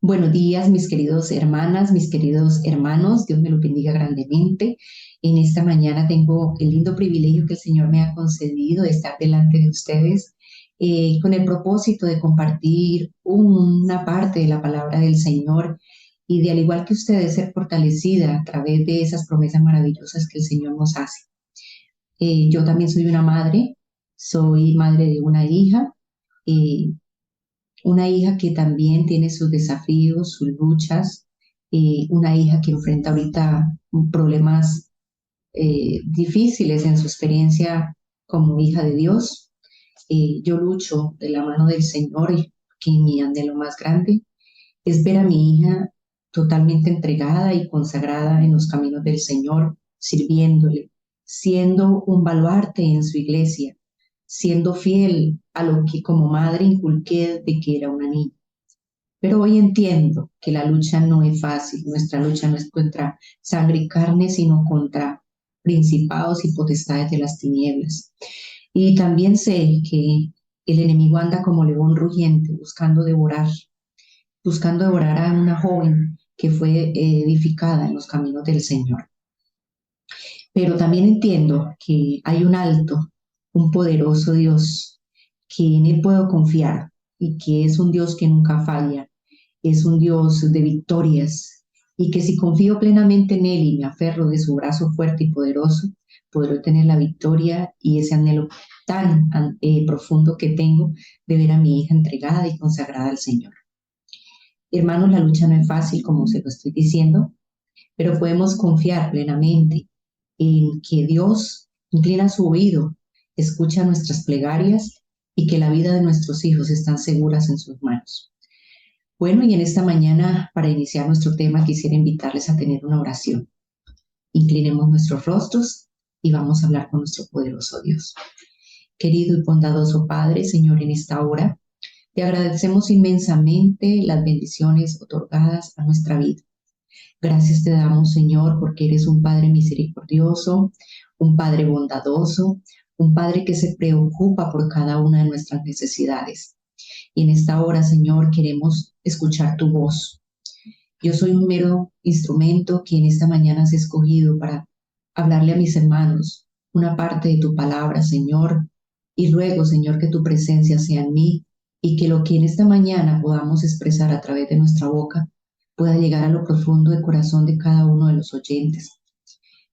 Buenos días, mis queridos hermanas, mis queridos hermanos. Dios me lo bendiga grandemente. En esta mañana tengo el lindo privilegio que el Señor me ha concedido de estar delante de ustedes con el propósito de compartir una parte de la palabra del Señor y de, al igual que ustedes, ser fortalecida a través de esas promesas maravillosas que el Señor nos hace. Yo también soy madre de eh, una hija que también tiene sus desafíos, sus luchas, una hija que enfrenta ahorita problemas difíciles en su experiencia como hija de Dios. Yo lucho de la mano del Señor y que mi anhelo más grande es ver a mi hija totalmente entregada y consagrada en los caminos del Señor, sirviéndole, siendo un baluarte en su iglesia, siendo fiel a lo que como madre inculqué de que era una niña. Pero hoy entiendo que la lucha no es fácil, nuestra lucha no es contra sangre y carne, sino contra principados y potestades de las tinieblas. Y también sé que el enemigo anda como león rugiente, buscando devorar a una joven que fue edificada en los caminos del Señor. Pero también entiendo que hay un alto, un poderoso Dios, que en Él puedo confiar y que es un Dios que nunca falla, es un Dios de victorias y que si confío plenamente en Él y me aferro de su brazo fuerte y poderoso, podré tener la victoria y ese anhelo tan profundo que tengo de ver a mi hija entregada y consagrada al Señor. Hermanos, la lucha no es fácil, como se lo estoy diciendo, pero podemos confiar plenamente en que Dios inclina su oído, escucha nuestras plegarias y que la vida de nuestros hijos están seguras en sus manos. Bueno, y en esta mañana, para iniciar nuestro tema, quisiera invitarles a tener una oración. Inclinemos nuestros rostros y vamos a hablar con nuestro poderoso Dios. Querido y bondadoso Padre, Señor, en esta hora, te agradecemos inmensamente las bendiciones otorgadas a nuestra vida. Gracias te damos, Señor, porque eres un Padre misericordioso, un Padre bondadoso, un Padre que se preocupa por cada una de nuestras necesidades. Y en esta hora, Señor, queremos escuchar tu voz. Yo soy un mero instrumento que en esta mañana has escogido para hablarle a mis hermanos una parte de tu palabra, Señor. Y ruego, Señor, que tu presencia sea en mí y que lo que en esta mañana podamos expresar a través de nuestra boca pueda llegar a lo profundo del corazón de cada uno de los oyentes.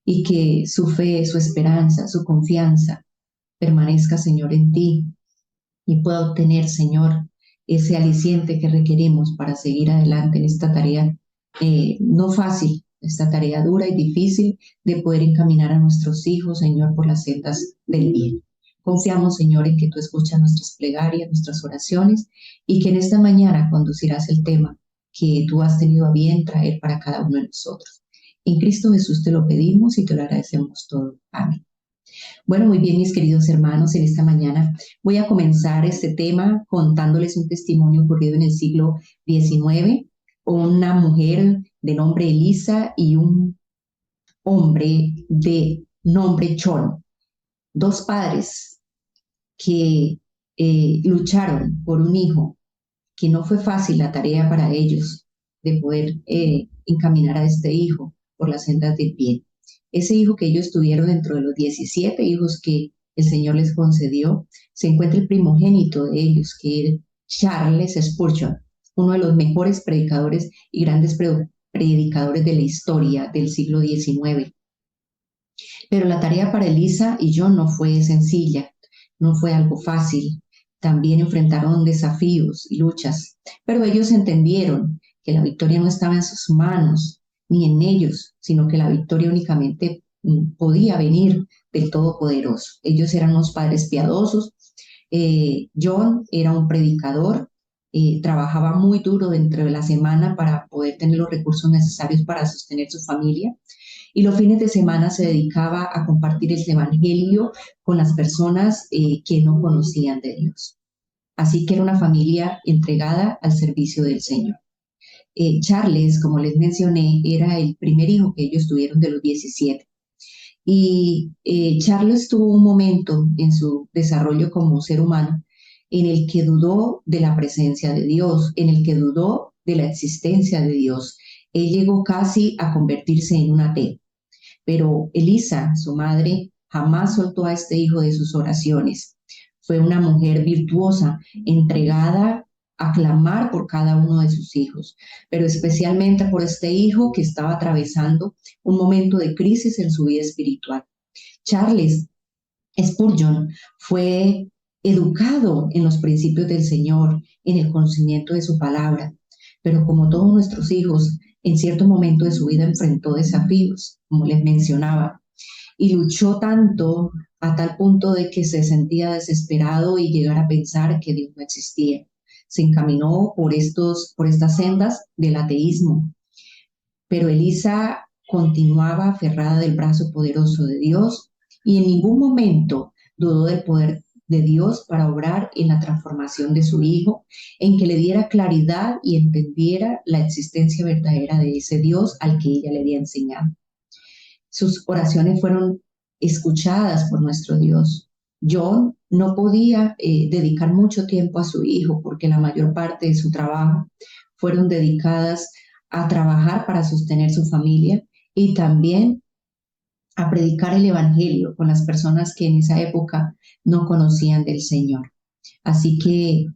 Y que su fe, su esperanza, su confianza permanezca, Señor, en ti y pueda obtener, Señor, ese aliciente que requerimos para seguir adelante en esta tarea no fácil, esta tarea dura y difícil de poder encaminar a nuestros hijos, Señor, por las sendas del bien. Confiamos, Señor, en que tú escuchas nuestras plegarias, nuestras oraciones y que en esta mañana conducirás el tema que tú has tenido a bien traer para cada uno de nosotros. En Cristo Jesús te lo pedimos y te lo agradecemos todo. Amén. Bueno, muy bien, mis queridos hermanos, en esta mañana voy a comenzar este tema contándoles un testimonio ocurrido en el siglo XIX. Una mujer de nombre Elisa y un hombre de nombre John, dos padres que lucharon por un hijo, que no fue fácil la tarea para ellos de poder encaminar a este hijo por las sendas del bien. Ese hijo que ellos tuvieron dentro de los 17 hijos que el Señor les concedió, se encuentra el primogénito de ellos, que era Charles Spurgeon, uno de los mejores predicadores y grandes predicadores de la historia del siglo XIX. Pero la tarea para Elisa y John no fue sencilla, no fue algo fácil. También enfrentaron desafíos y luchas, pero ellos entendieron que la victoria no estaba en sus manos ni en ellos, sino que la victoria únicamente podía venir del Todopoderoso. Ellos eran unos padres piadosos. John era un predicador, trabajaba muy duro dentro de la semana para poder tener los recursos necesarios para sostener su familia. Y los fines de semana se dedicaba a compartir el evangelio con las personas que no conocían de Dios. Así que era una familia entregada al servicio del Señor. Charles, como les mencioné, era el primer hijo que ellos tuvieron de los 17. Y Charles tuvo un momento en su desarrollo como ser humano en el que dudó de la presencia de Dios, en el que dudó de la existencia de Dios. Él llegó casi a convertirse en un ateo, pero Elisa, su madre, jamás soltó a este hijo de sus oraciones. Fue una mujer virtuosa, entregada a clamar por cada uno de sus hijos, pero especialmente por este hijo que estaba atravesando un momento de crisis en su vida espiritual. Charles Spurgeon fue educado en los principios del Señor, en el conocimiento de su palabra, pero como todos nuestros hijos, en cierto momento de su vida enfrentó desafíos, como les mencionaba, y luchó tanto a tal punto de que se sentía desesperado y llegar a pensar que Dios no existía. Se encaminó por estas sendas del ateísmo, pero Elisa continuaba aferrada del brazo poderoso de Dios y en ningún momento dudó del poder de Dios para obrar en la transformación de su hijo, en que le diera claridad y entendiera la existencia verdadera de ese Dios al que ella le había enseñado. Sus oraciones fueron escuchadas por nuestro Dios. John no podía dedicar mucho tiempo a su hijo porque la mayor parte de su trabajo fueron dedicadas a trabajar para sostener su familia y también a predicar el Evangelio con las personas que en esa época no conocían del Señor. Así que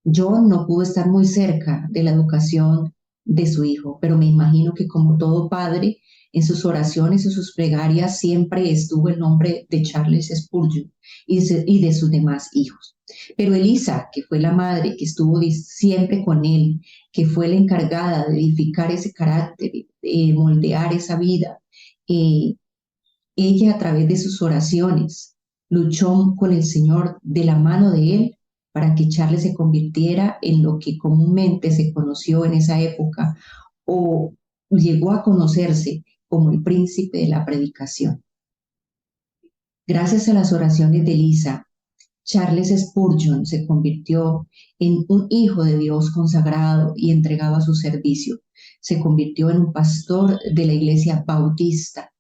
John no pudo estar muy cerca de la educación de su hijo, pero me imagino que como todo padre, en sus oraciones y sus plegarias siempre estuvo el nombre de Charles Spurgeon y de sus demás hijos. Pero Elisa, que fue la madre que estuvo siempre con él, que fue la encargada de edificar ese carácter, moldear esa vida, eh, ella a través de sus oraciones luchó con el Señor de la mano de él para que Charles se convirtiera en lo que comúnmente se conoció en esa época o llegó a conocerse como el príncipe de la predicación. Gracias a las oraciones de Elisa, Charles Spurgeon se convirtió en un hijo de Dios consagrado y entregado a su servicio. Se convirtió en un pastor de la iglesia bautista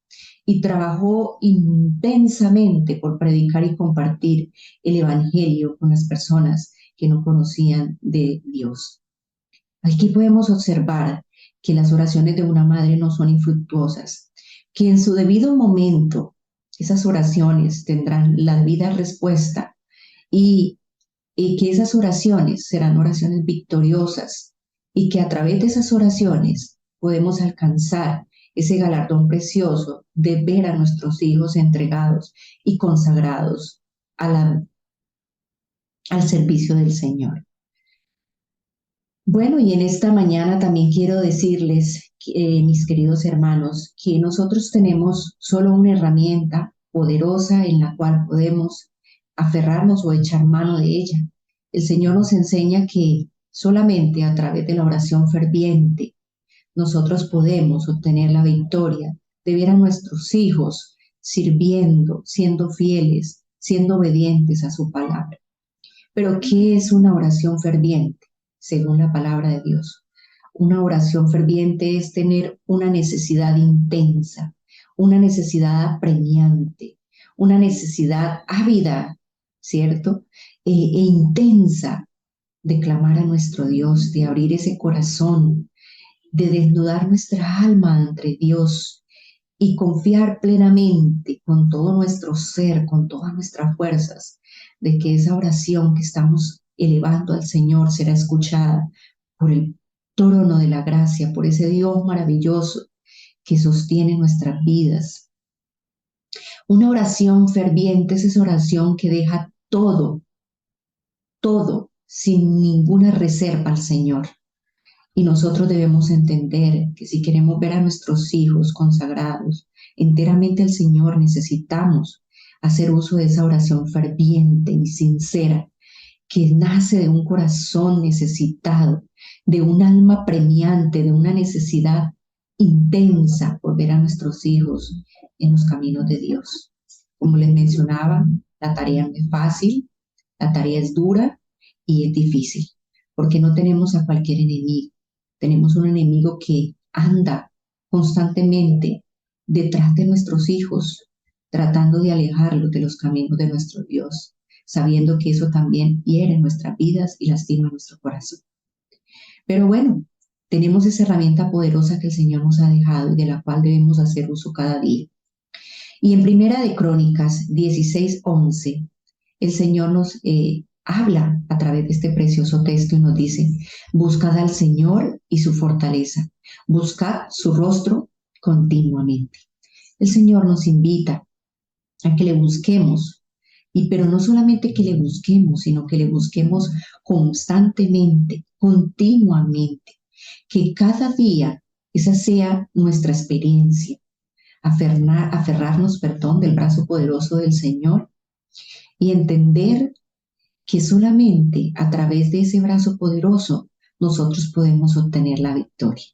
y trabajó intensamente por predicar y compartir el Evangelio con las personas que no conocían de Dios. Aquí podemos observar que las oraciones de una madre no son infructuosas, que en su debido momento esas oraciones tendrán la debida respuesta y, y que esas oraciones serán oraciones victoriosas y que a través de esas oraciones podemos alcanzar ese galardón precioso de ver a nuestros hijos entregados y consagrados al servicio del Señor. Bueno, y en esta mañana también quiero decirles, mis queridos hermanos, que nosotros tenemos solo una herramienta poderosa en la cual podemos aferrarnos o echar mano de ella. El Señor nos enseña que solamente a través de la oración ferviente nosotros podemos obtener la victoria de ver a nuestros hijos sirviendo, siendo fieles, siendo obedientes a su palabra. Pero, ¿qué es una oración ferviente? Según la palabra de Dios. Una oración ferviente es tener una necesidad intensa, una necesidad apremiante, una necesidad ávida, ¿cierto? E intensa de clamar a nuestro Dios, de abrir ese corazón, de desnudar nuestra alma ante Dios y confiar plenamente con todo nuestro ser, con todas nuestras fuerzas, de que esa oración que estamos elevando al Señor será escuchada por el trono de la gracia, por ese Dios maravilloso que sostiene nuestras vidas. Una oración ferviente es esa oración que deja todo, todo, sin ninguna reserva al Señor. Y nosotros debemos entender que si queremos ver a nuestros hijos consagrados enteramente al Señor, necesitamos hacer uso de esa oración ferviente y sincera que nace de un corazón necesitado, de un alma premiante, de una necesidad intensa por ver a nuestros hijos en los caminos de Dios. Como les mencionaba, la tarea no es fácil, la tarea es dura y es difícil, porque no tenemos a cualquier enemigo. Tenemos un enemigo que anda constantemente detrás de nuestros hijos, tratando de alejarlos de los caminos de nuestro Dios, sabiendo que eso también hiere nuestras vidas y lastima nuestro corazón. Pero bueno, tenemos esa herramienta poderosa que el Señor nos ha dejado y de la cual debemos hacer uso cada día. Y en Primera de Crónicas 16:11, el Señor nos habla a través de este precioso texto y nos dice, buscad al Señor y su fortaleza, buscad su rostro continuamente. El Señor nos invita a que le busquemos, y pero no solamente que le busquemos, sino que le busquemos constantemente, continuamente, que cada día esa sea nuestra experiencia, aferrarnos, perdón, del brazo poderoso del Señor y entender que solamente a través de ese brazo poderoso nosotros podemos obtener la victoria.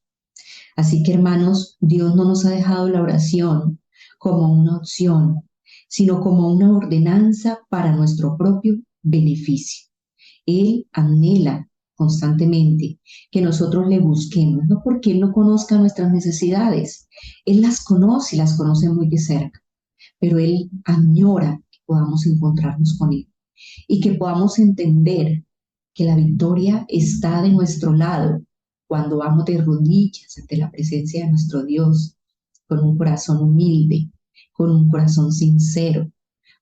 Así que hermanos, Dios no nos ha dejado la oración como una opción, sino como una ordenanza para nuestro propio beneficio. Él anhela constantemente que nosotros le busquemos, no porque Él no conozca nuestras necesidades, Él las conoce y las conoce muy de cerca, pero Él añora que podamos encontrarnos con Él y que podamos entender que la victoria está de nuestro lado cuando vamos de rodillas ante la presencia de nuestro Dios, con un corazón humilde, con un corazón sincero,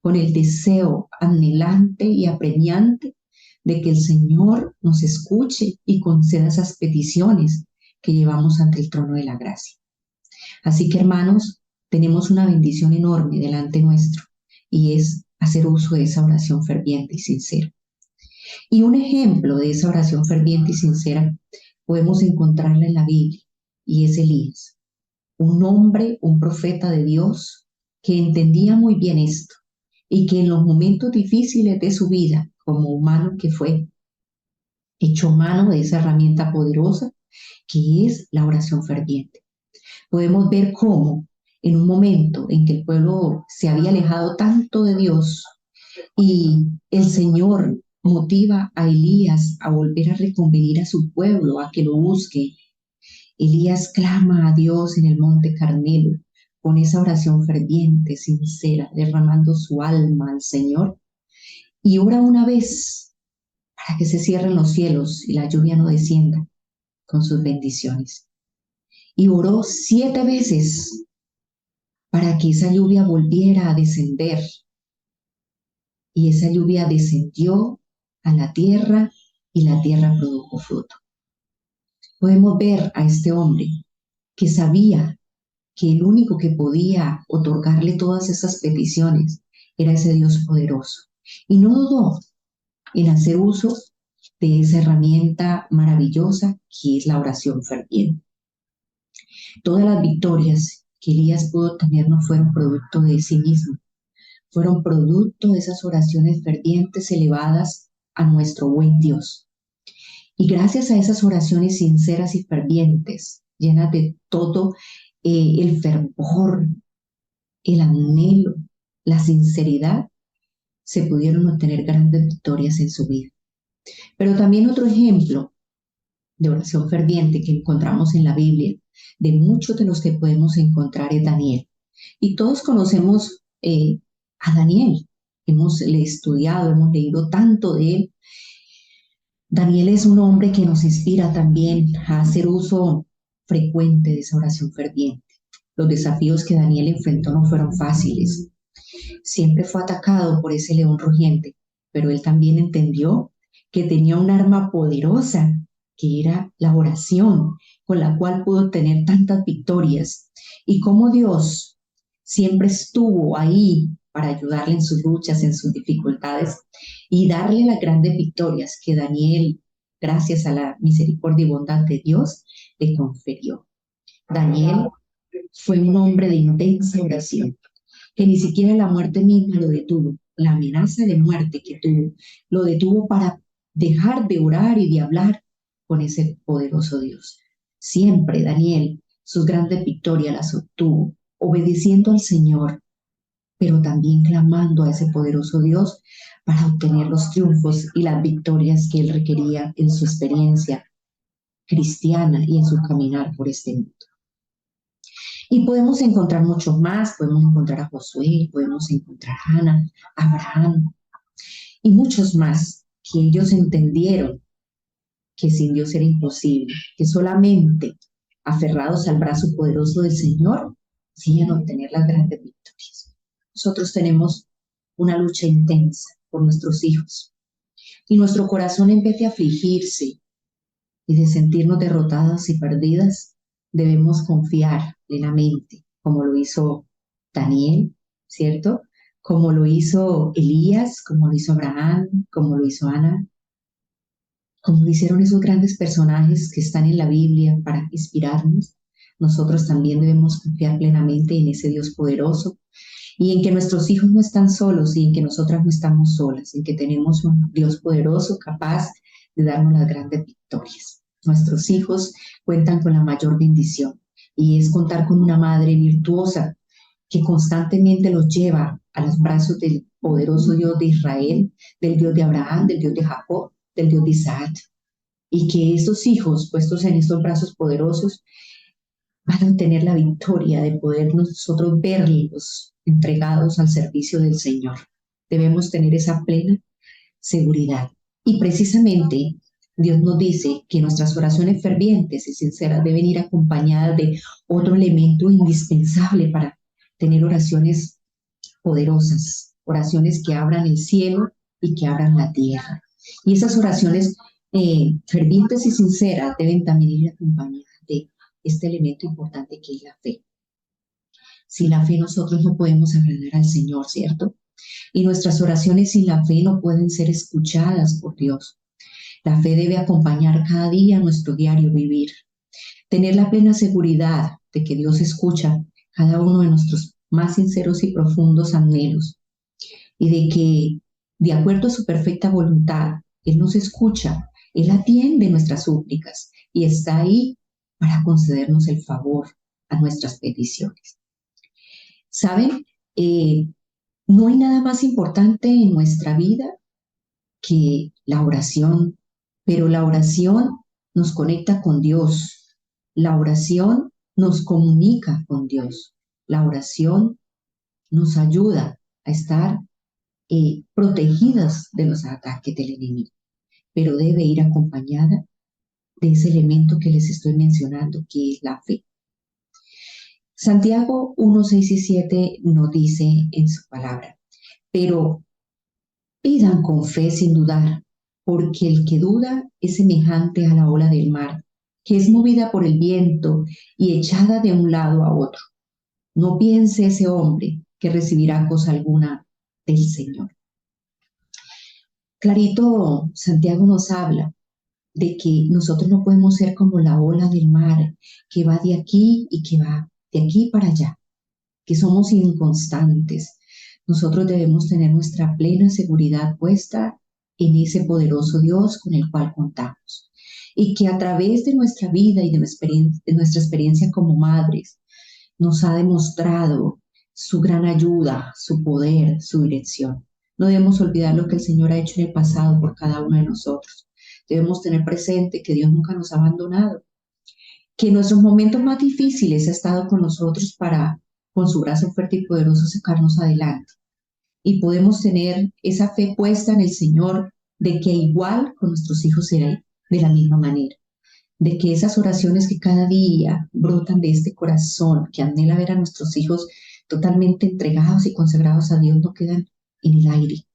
con el deseo anhelante y apremiante de que el Señor nos escuche y conceda esas peticiones que llevamos ante el trono de la gracia. Así que, hermanos, tenemos una bendición enorme delante nuestro y es hacer uso de esa oración ferviente y sincera. Y un ejemplo de esa oración ferviente y sincera podemos encontrarla en la Biblia y es Elías, un hombre, un profeta de Dios que entendía muy bien esto y que en los momentos difíciles de su vida, como humano que fue, echó mano de esa herramienta poderosa que es la oración ferviente. Podemos ver cómo en un momento en que el pueblo se había alejado tanto de Dios y el Señor motiva a Elías a volver a reconvenir a su pueblo, a que lo busque. Elías clama a Dios en el monte Carmelo con esa oración ferviente, sincera, derramando su alma al Señor y ora una vez para que se cierren los cielos y la lluvia no descienda con sus bendiciones. Y oró 7 veces para que esa lluvia volviera a descender. Y esa lluvia descendió a la tierra y la tierra produjo fruto. Podemos ver a este hombre que sabía que el único que podía otorgarle todas esas peticiones era ese Dios poderoso. Y no dudó en hacer uso de esa herramienta maravillosa que es la oración ferviente. Todas las victorias que Elías pudo tener no fueron producto de sí mismo, fueron producto de esas oraciones fervientes elevadas a nuestro buen Dios. Y gracias a esas oraciones sinceras y fervientes, llenas de todo el fervor, el anhelo, la sinceridad, se pudieron obtener grandes victorias en su vida. Pero también otro ejemplo de oración ferviente que encontramos en la Biblia, de muchos de los que podemos encontrar, es Daniel. Y todos conocemos a Daniel, hemos estudiado, hemos leído tanto de él. Daniel es un hombre que nos inspira también a hacer uso frecuente de esa oración ferviente. Los desafíos que Daniel enfrentó no fueron fáciles. Siempre fue atacado por ese león rugiente, pero él también entendió que tenía un arma poderosa, que era la oración, con la cual pudo tener tantas victorias. Y cómo Dios siempre estuvo ahí para ayudarle en sus luchas, en sus dificultades y darle las grandes victorias que Daniel, gracias a la misericordia y bondad de Dios, le confirió. Daniel fue un hombre de intensa oración, que ni siquiera la muerte misma lo detuvo. La amenaza de muerte que tuvo, lo detuvo para dejar de orar y de hablar con ese poderoso Dios. Siempre Daniel sus grandes victorias las obtuvo, obedeciendo al Señor, pero también clamando a ese poderoso Dios para obtener los triunfos y las victorias que él requería en su experiencia cristiana y en su caminar por este mundo. Y podemos encontrar muchos más, podemos encontrar a Josué, podemos encontrar a Ana, a Abraham y muchos más que ellos entendieron que sin Dios era imposible, que solamente aferrados al brazo poderoso del Señor, siguen a obtener las grandes victorias. Nosotros tenemos una lucha intensa por nuestros hijos y nuestro corazón, en vez de afligirse y de sentirnos derrotadas y perdidas, debemos confiar plenamente, como lo hizo Daniel, ¿cierto? Como lo hizo Elías, como lo hizo Abraham, como lo hizo Ana, como lo hicieron esos grandes personajes que están en la Biblia para inspirarnos. Nosotros también debemos confiar plenamente en ese Dios poderoso y en que nuestros hijos no están solos y en que nosotras no estamos solas, en que tenemos un Dios poderoso capaz de darnos las grandes victorias. Nuestros hijos cuentan con la mayor bendición y es contar con una madre virtuosa que constantemente los lleva a los brazos del poderoso Dios de Israel, del Dios de Abraham, del Dios de Jacob, del Dios de Isaac. Y que estos hijos puestos en estos brazos poderosos van a obtener la victoria de poder nosotros verlos entregados al servicio del Señor. Debemos tener esa plena seguridad. Y precisamente Dios nos dice que nuestras oraciones fervientes y sinceras deben ir acompañadas de otro elemento indispensable para tener oraciones poderosas, oraciones que abran el cielo y que abran la tierra. Y esas oraciones fervientes y sinceras deben también ir acompañadas de este elemento importante que es la fe. Sin la fe nosotros no podemos agradar al Señor, ¿cierto? Y nuestras oraciones sin la fe no pueden ser escuchadas por Dios. La fe debe acompañar cada día nuestro diario vivir. Tener la plena seguridad de que Dios escucha cada uno de nuestros más sinceros y profundos anhelos y de que, de acuerdo a su perfecta voluntad, Él nos escucha, Él atiende nuestras súplicas y está ahí para concedernos el favor a nuestras peticiones. ¿Saben? No hay nada más importante en nuestra vida que la oración, pero la oración nos conecta con Dios. La oración nos comunica con Dios. La oración nos ayuda a estar protegidas de los ataques del enemigo, pero debe ir acompañada de ese elemento que les estoy mencionando, que es la fe. Santiago 1, 6 y 7 nos dice en su palabra, pero pidan con fe sin dudar, porque el que duda es semejante a la ola del mar, que es movida por el viento y echada de un lado a otro. No piense ese hombre que recibirá cosa alguna del Señor. Clarito, Santiago nos habla de que nosotros no podemos ser como la ola del mar, que va de aquí y que va de aquí para allá, que somos inconstantes. Nosotros debemos tener nuestra plena seguridad puesta en ese poderoso Dios con el cual contamos. Y que a través de nuestra vida y de nuestra experiencia como madres, nos ha demostrado su gran ayuda, su poder, su dirección. No debemos olvidar lo que el Señor ha hecho en el pasado por cada uno de nosotros. Debemos tener presente que Dios nunca nos ha abandonado, que en nuestros momentos más difíciles ha estado con nosotros para, con su brazo fuerte y poderoso, sacarnos adelante. Y podemos tener esa fe puesta en el Señor de que igual con nuestros hijos será de la misma manera, de que esas oraciones que cada día brotan de este corazón que anhela ver a nuestros hijos totalmente entregados y consagrados a Dios no quedan en el aire,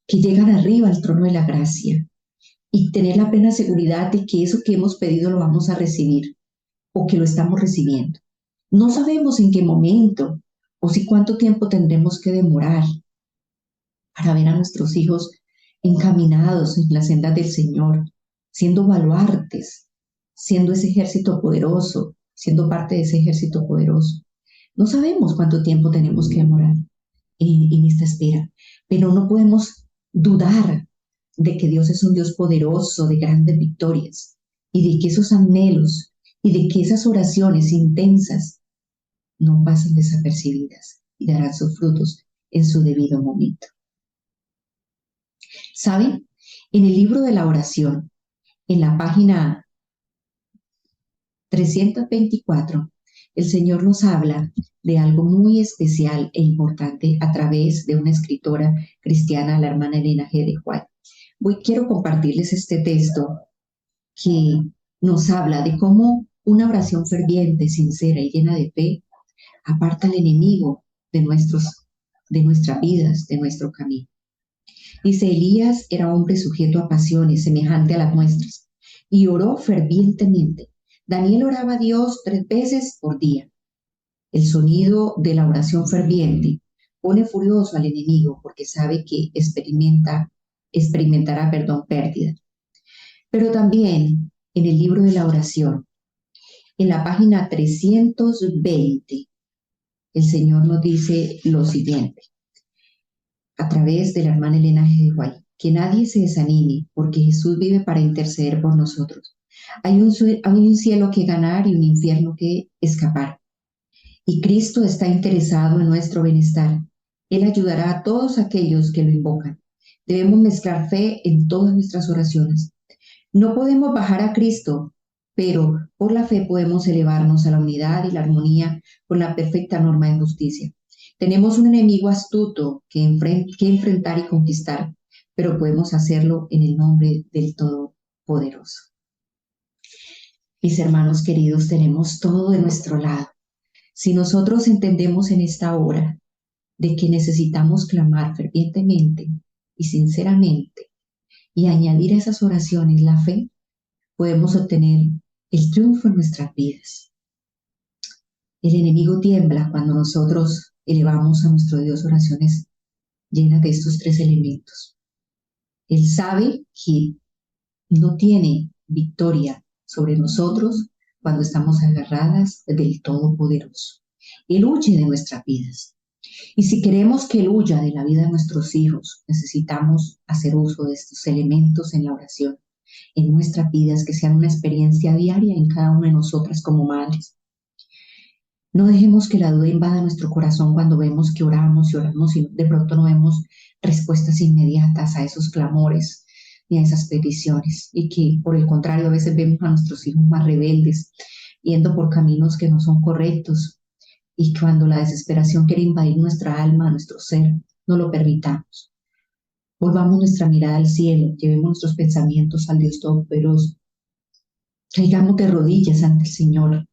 que llegan arriba al trono de la gracia y tener la plena seguridad de que eso que hemos pedido lo vamos a recibir o que lo estamos recibiendo. No sabemos en qué momento o si cuánto tiempo tendremos que demorar para ver a nuestros hijos encaminados en las sendas del Señor, siendo baluartes, siendo ese ejército poderoso, siendo parte de ese ejército poderoso. No sabemos cuánto tiempo tenemos que demorar en esta espera, pero no podemos dudar de que Dios es un Dios poderoso, de grandes victorias, y de que esos anhelos y de que esas oraciones intensas no pasan desapercibidas y darán sus frutos en su debido momento. ¿Saben? En el libro de la oración, en la página 324, el Señor nos habla de algo muy especial e importante a través de una escritora cristiana, la hermana Elena G. de White. Quiero compartirles este texto que nos habla de cómo una oración ferviente, sincera y llena de fe aparta al enemigo de de nuestras vidas, de nuestro camino. Dice, Elías era hombre sujeto a pasiones semejante a las nuestras y oró fervientemente. Daniel oraba a Dios 3 veces por día. El sonido de la oración ferviente pone furioso al enemigo porque sabe que experimentará, pérdida. Pero también en el libro de la oración, en la página 320, el Señor nos dice lo siguiente, a través de la hermana Elena G. de White, que nadie se desanime porque Jesús vive para interceder por nosotros. Hay un cielo que ganar y un infierno que escapar. Y Cristo está interesado en nuestro bienestar. Él ayudará a todos aquellos que lo invocan. Debemos mezclar fe en todas nuestras oraciones. No podemos bajar a Cristo, pero por la fe podemos elevarnos a la unidad y la armonía con la perfecta norma de justicia. Tenemos un enemigo astuto que enfrentar y conquistar, pero podemos hacerlo en el nombre del Todopoderoso. Mis hermanos queridos, tenemos todo de nuestro lado. Si nosotros entendemos en esta hora de que necesitamos clamar fervientemente y sinceramente y añadir a esas oraciones la fe, podemos obtener el triunfo en nuestras vidas. El enemigo tiembla cuando nosotros elevamos a nuestro Dios oraciones llenas de estos 3 elementos. Él sabe que no tiene victoria sobre nosotros cuando estamos agarradas del Todopoderoso. Él huye de nuestras vidas. Y si queremos que Él huya de la vida de nuestros hijos, necesitamos hacer uso de estos elementos en la oración, en nuestras vidas, que sean una experiencia diaria en cada una de nosotras como madres. No dejemos que la duda invada nuestro corazón cuando vemos que oramos y oramos y de pronto no vemos respuestas inmediatas a esos clamores ni a esas peticiones. Y que por el contrario a veces vemos a nuestros hijos más rebeldes, yendo por caminos que no son correctos. Y cuando la desesperación quiere invadir nuestra alma, nuestro ser, no lo permitamos. Volvamos nuestra mirada al cielo, llevemos nuestros pensamientos al Dios Todopoderoso. Caigamos de rodillas ante el Señor,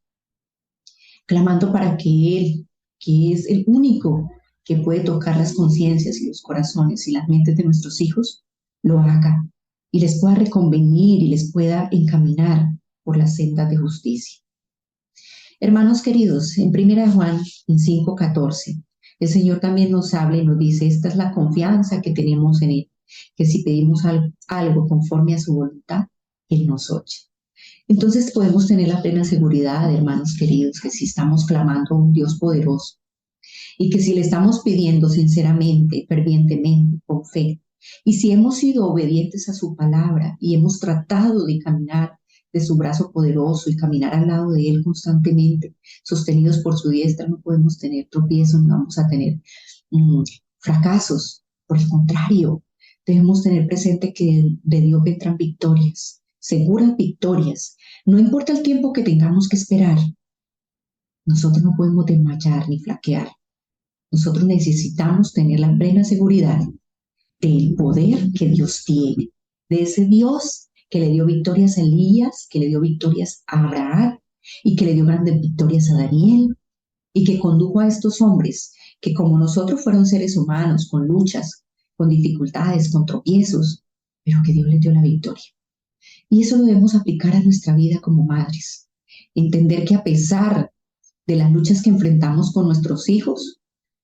clamando para que Él, que es el único que puede tocar las conciencias y los corazones y las mentes de nuestros hijos, lo haga y les pueda reconvenir y les pueda encaminar por las sendas de justicia. Hermanos queridos, en 1 Juan, en 5:14, el Señor también nos habla y nos dice, esta es la confianza que tenemos en Él, que si pedimos algo conforme a su voluntad, Él nos oye. Entonces podemos tener la plena seguridad, hermanos queridos, que si estamos clamando a un Dios poderoso y que si le estamos pidiendo sinceramente, fervientemente, con fe, y si hemos sido obedientes a su palabra y hemos tratado de caminar de su brazo poderoso y caminar al lado de Él constantemente, sostenidos por su diestra, no podemos tener tropiezos, no vamos a tener fracasos. Por el contrario, debemos tener presente que de Dios vendrán victorias, seguras victorias. No importa el tiempo que tengamos que esperar, nosotros no podemos desmayar ni flaquear. Nosotros necesitamos tener la plena seguridad del poder que Dios tiene, de ese Dios que le dio victorias a Elías, que le dio victorias a Abraham y que le dio grandes victorias a Daniel y que condujo a estos hombres que como nosotros fueron seres humanos con luchas, con dificultades, con tropiezos, pero que Dios les dio la victoria. Y eso lo debemos aplicar a nuestra vida como madres. Entender que a pesar de las luchas que enfrentamos con nuestros hijos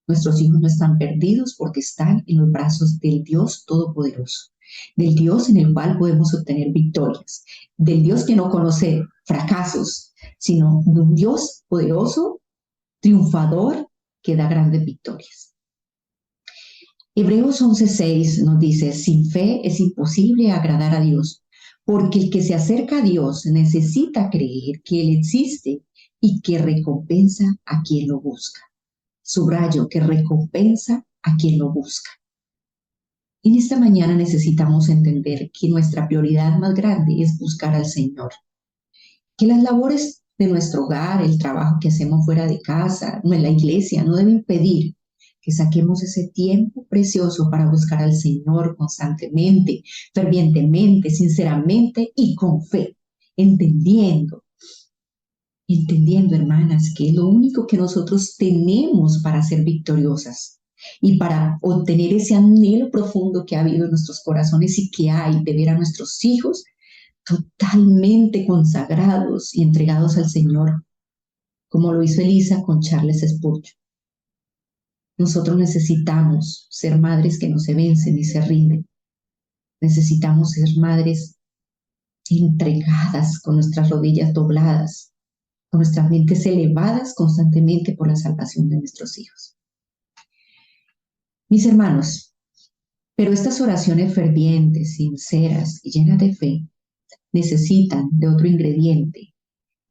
no están perdidos porque están en los brazos del Dios Todopoderoso, del Dios en el cual podemos obtener victorias, del Dios que no conoce fracasos, sino de un Dios poderoso, triunfador, que da grandes victorias. Hebreos 11:6 nos dice, sin fe es imposible agradar a Dios, porque el que se acerca a Dios necesita creer que Él existe y que recompensa a quien lo busca. Subrayo, que recompensa a quien lo busca. En esta mañana necesitamos entender que nuestra prioridad más grande es buscar al Señor. Que las labores de nuestro hogar, el trabajo que hacemos fuera de casa, en la iglesia, no deben impedir que saquemos ese tiempo precioso para buscar al Señor constantemente, fervientemente, sinceramente y con fe. entendiendo, entendiendo, hermanas, que es lo único que nosotros tenemos para ser victoriosas y para obtener ese anhelo profundo que ha habido en nuestros corazones y que hay de ver a nuestros hijos totalmente consagrados y entregados al Señor, como lo hizo Elisa con Charles Spurgeon. Nosotros necesitamos ser madres que no se vencen ni se rinden. Necesitamos ser madres entregadas, con nuestras rodillas dobladas, con nuestras mentes elevadas constantemente por la salvación de nuestros hijos. Mis hermanos, pero estas oraciones fervientes, sinceras y llenas de fe necesitan de otro ingrediente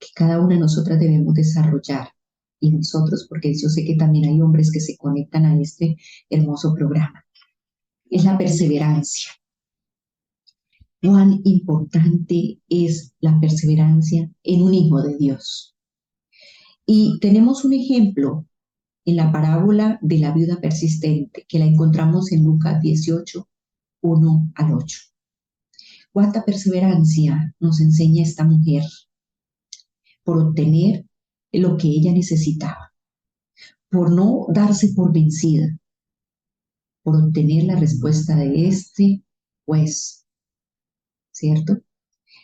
que cada una de nosotras debemos desarrollar. Y nosotros, porque yo sé que también hay hombres que se conectan a este hermoso programa. Es la perseverancia. Cuán importante es la perseverancia en un hijo de Dios. Y tenemos un ejemplo en la parábola de la viuda persistente, que la encontramos en Lucas 18, 1 al 8. Cuánta perseverancia nos enseña esta mujer por obtener lo que ella necesitaba, por no darse por vencida, por obtener la respuesta de este juez, ¿cierto?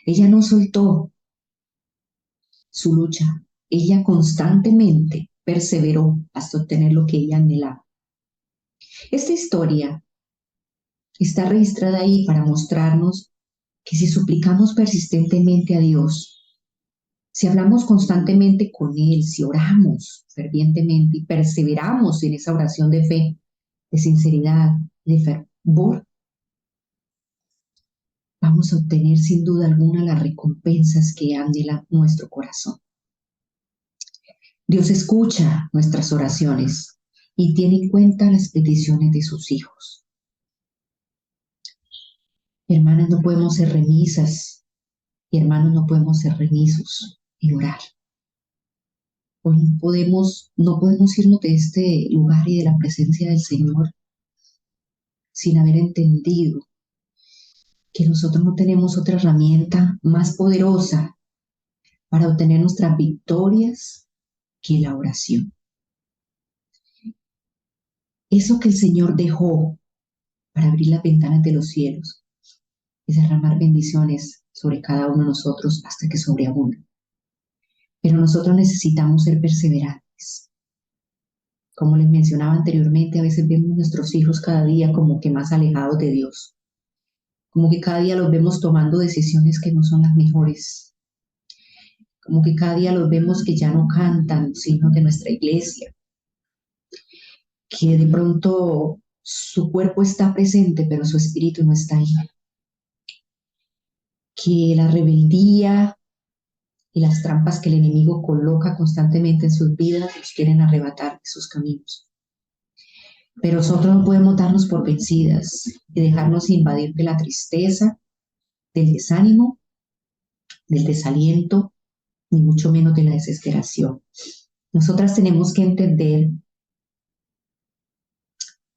Ella no soltó su lucha, ella constantemente perseveró hasta obtener lo que ella anhelaba. Esta historia está registrada ahí para mostrarnos que si suplicamos persistentemente a Dios, si hablamos constantemente con Él, si oramos fervientemente y perseveramos en esa oración de fe, de sinceridad, de fervor, vamos a obtener sin duda alguna las recompensas que anhela nuestro corazón. Dios escucha nuestras oraciones y tiene en cuenta las peticiones de sus hijos. Hermanas, no podemos ser remisas y hermanos, no podemos ser remisos en orar. Hoy no podemos irnos de este lugar y de la presencia del Señor sin haber entendido que nosotros no tenemos otra herramienta más poderosa para obtener nuestras victorias que la oración. Eso que el Señor dejó para abrir las ventanas de los cielos y derramar bendiciones sobre cada uno de nosotros hasta que sobreabunde. Pero nosotros necesitamos ser perseverantes. Como les mencionaba anteriormente, a veces vemos a nuestros hijos cada día como que más alejados de Dios. Como que cada día los vemos tomando decisiones que no son las mejores. Como que cada día los vemos que ya no cantan los himnos de nuestra iglesia. Que de pronto su cuerpo está presente, pero su espíritu no está ahí. Que la rebeldía y las trampas que el enemigo coloca constantemente en sus vidas los quieren arrebatar de sus caminos. Pero nosotros no podemos darnos por vencidas y dejarnos invadir de la tristeza, del desánimo, del desaliento, ni mucho menos de la desesperación. Nosotras tenemos que entender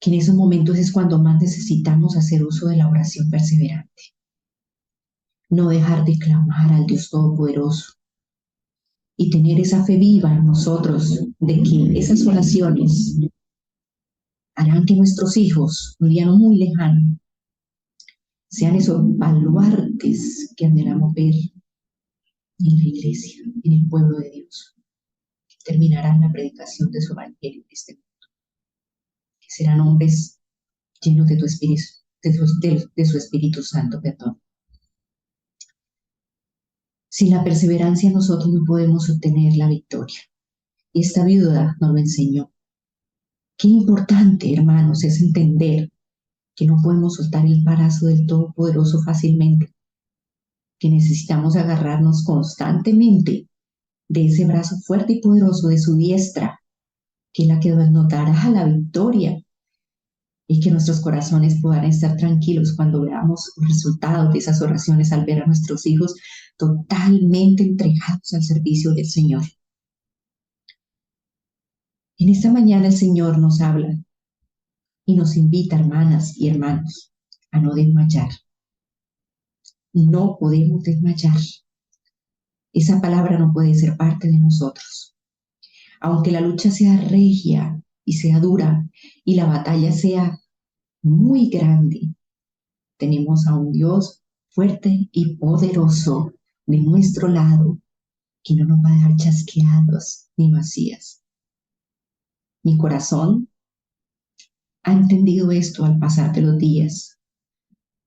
que en esos momentos es cuando más necesitamos hacer uso de la oración perseverante. No dejar de clamar al Dios Todopoderoso y tener esa fe viva en nosotros de que esas oraciones harán que nuestros hijos, un día no muy lejano, sean esos baluartes que anhelamos ver en la iglesia, en el pueblo de Dios. Terminarán la predicación de su evangelio en este mundo. Que serán hombres llenos de tu espíritu, de su Espíritu Santo, perdón. Sin la perseverancia nosotros no podemos obtener la victoria. Y esta viuda nos lo enseñó. Qué importante, hermanos, es entender que no podemos soltar el brazo del Todopoderoso fácilmente, que necesitamos agarrarnos constantemente de ese brazo fuerte y poderoso de su diestra, que es la que nos dará la victoria y que nuestros corazones puedan estar tranquilos cuando veamos los resultados de esas oraciones al ver a nuestros hijos totalmente entregados al servicio del Señor. En esta mañana el Señor nos habla y nos invita, hermanas y hermanos, a no desmayar. No podemos desmayar. Esa palabra no puede ser parte de nosotros. Aunque la lucha sea regia y sea dura y la batalla sea muy grande, tenemos a un Dios fuerte y poderoso de nuestro lado que no nos va a dejar chasqueados ni vacías. Mi corazón ha entendido esto al pasar de los días,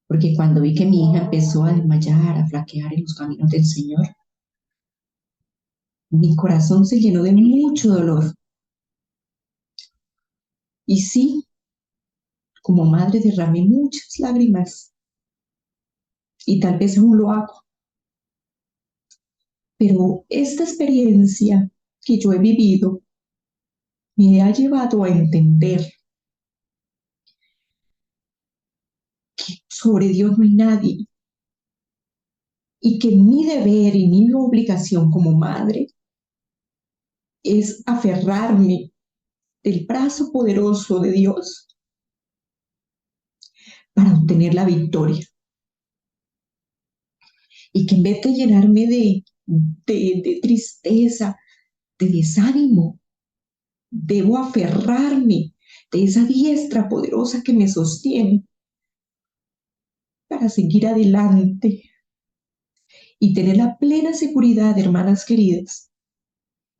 porque cuando vi que mi hija empezó a desmayar, a flaquear en los caminos del Señor, mi corazón se llenó de mucho dolor. Y sí, como madre derramé muchas lágrimas y tal vez aún lo hago, pero esta experiencia que yo he vivido me ha llevado a entender que sobre Dios no hay nadie y que mi deber y mi obligación como madre es aferrarme del brazo poderoso de Dios para obtener la victoria. Y que en vez de llenarme de tristeza, de desánimo, debo aferrarme de esa diestra poderosa que me sostiene para seguir adelante y tener la plena seguridad, hermanas queridas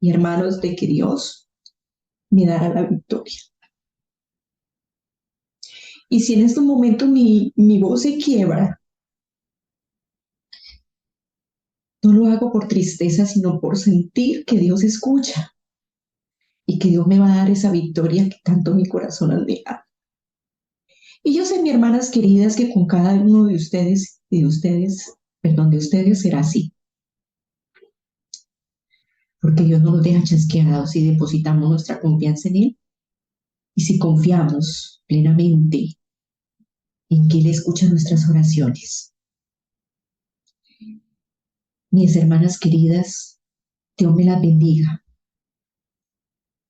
y hermanos, de que Dios me dará la victoria. Y si en este momento mi voz se quiebra, no lo hago por tristeza, sino por sentir que Dios escucha y que Dios me va a dar esa victoria que tanto mi corazón anhela. Y yo sé, mis hermanas queridas, que con cada uno de ustedes será así, porque Dios no nos deja chasqueados si depositamos nuestra confianza en Él y si confiamos plenamente en que Él escucha nuestras oraciones. Mis hermanas queridas, Dios me las bendiga.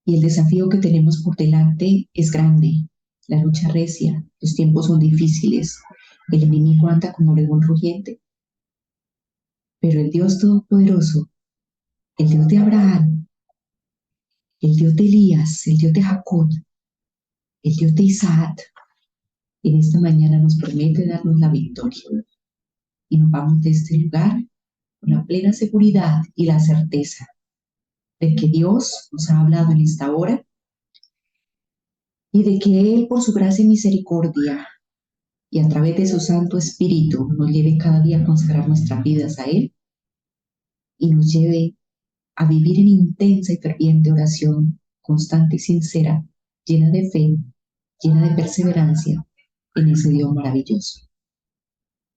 Y el desafío que tenemos por delante es grande. La lucha recia, los tiempos son difíciles, el enemigo anda como león rugiente. Pero el Dios Todopoderoso, el Dios de Abraham, el Dios de Elías, el Dios de Jacob, el Dios de Isaac, en esta mañana nos promete darnos la victoria. Y nos vamos de este lugar con la plena seguridad y la certeza de que Dios nos ha hablado en esta hora y de que Él, por su gracia y misericordia, y a través de su Santo Espíritu, nos lleve cada día a consagrar nuestras vidas a Él y nos lleve a vivir en intensa y ferviente oración, constante y sincera, llena de fe, llena de perseverancia en ese Dios maravilloso.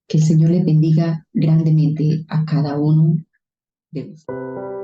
Que el Señor les bendiga grandemente a cada uno de vosotros.